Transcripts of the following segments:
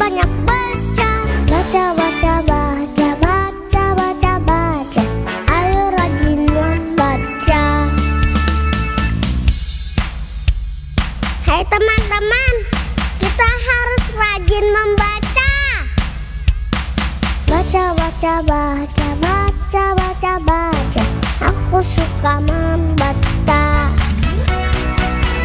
banyak baca. Baca, baca, baca, baca, baca, baca. Ayo rajin membaca. Hai teman-teman, kita harus rajin membaca. Baca, baca, baca, baca, baca, baca. Aku suka membaca.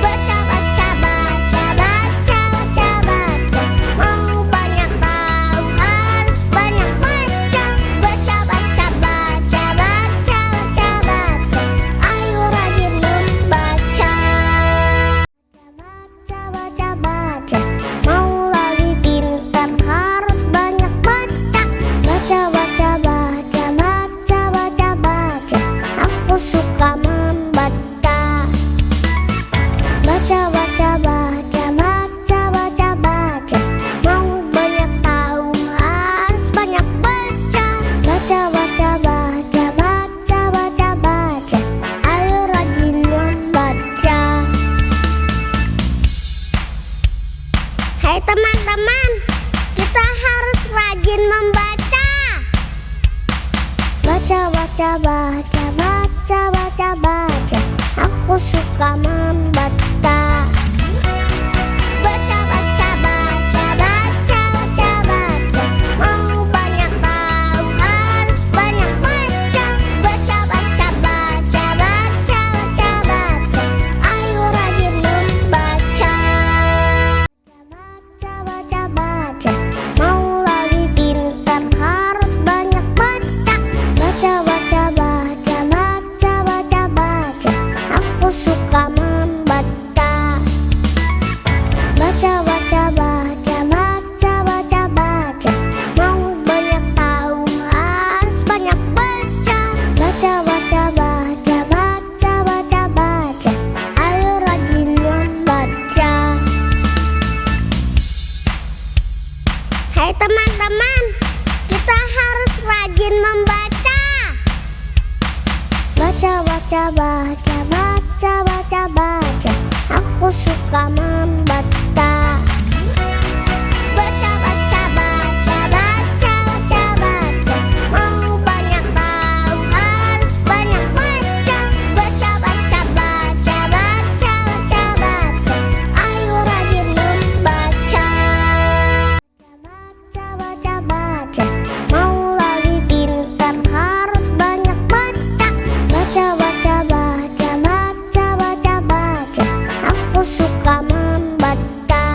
Baca, baca, baca, baca, baca, baca. Mau banyak tahu harus banyak baca. Baca, baca, baca, baca, baca, baca. Ayo rajin membaca. Baca, baca, baca. Mau lebih pintar harus banyak baca. Baca, baca, baca, baca, baca, baca. Aku suka membaca. Baca, baca, baca, baca, baca, baca. Mau banyak tahu harus banyak baca. Baca, baca, baca, baca, baca, baca. Ayo rajin membaca. Hai teman-teman, kita harus rajin membaca. Baca, baca, baca, baca, baca, baca. Aku suka membaca. Baca, baca, baca, baca, baca, baca. Mau banyak tahu harus banyak baca. Baca, baca, baca, baca, baca, baca. Ayo rajin membaca. Baca, baca, baca. Mau lebih pintar harus banyak baca. Baca, baca, baca, baca, baca, baca. Aku suka membaca. Baca, baca, baca, baca, baca, baca. Mau banyak tahu harus banyak baca. Baca, baca, baca, baca, baca, baca. Ayo rajin membaca. Hai teman-teman, kita harus rajin membaca. Baca, baca, baca, baca, baca, baca. Aku suka membaca. Baca, baca, baca, baca, baca, baca. Mau banyak tahu harus banyak baca. Baca, baca, baca, baca, baca, baca. Ayo rajin membaca. Baca, baca, baca. Mau lebih pintar harus banyak baca. Baca, baca, baca, baca, baca, baca. Aku suka membaca.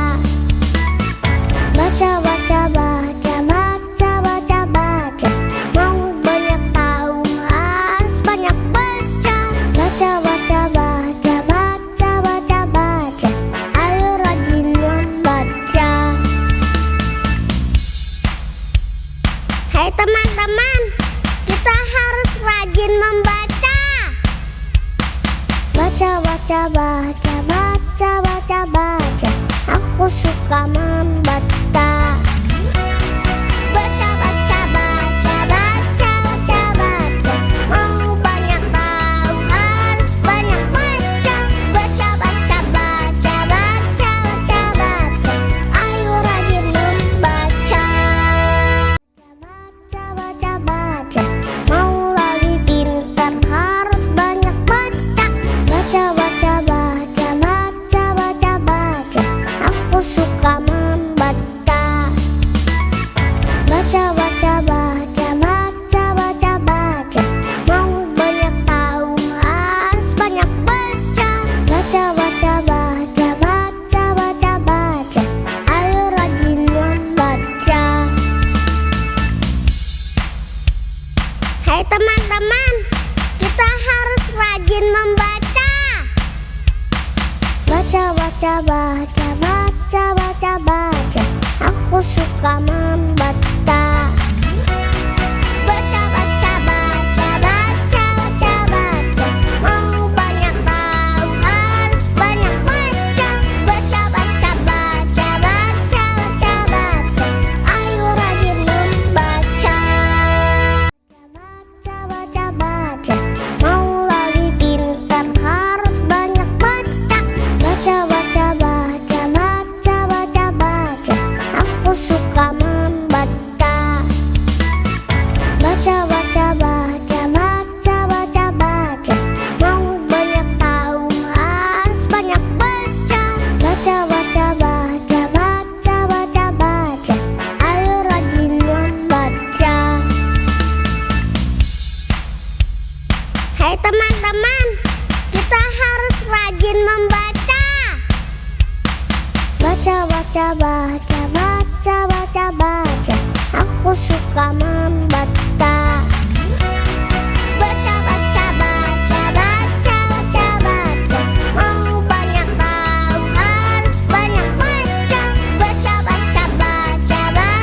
Baca, baca, baca, baca, baca, baca. Mau banyak tahu harus banyak baca. Baca, baca, baca, baca, baca, baca. Ayo rajin membaca. Hai teman-teman, kita harus rajin membaca. Baca, baca, baca, baca, baca, baca. Aku suka membaca. Baca, baca, baca, baca, baca, baca. Mau banyak tahu harus banyak baca. Baca, baca, baca, baca, baca, baca. Ayo rajin membaca. Baca, baca, baca. Mau lebih pintar harus banyak baca. Baca, baca, baca, baca, baca, baca. Aku suka membaca. Baca, baca, baca, baca, baca, baca. Mau banyak tahu harus banyak baca. Baca, baca, baca, baca, baca, baca. Ayo rajin membaca. Hai teman-teman, kita harus rajin membaca. Baca, baca, baca, baca, baca, baca. Aku suka membaca.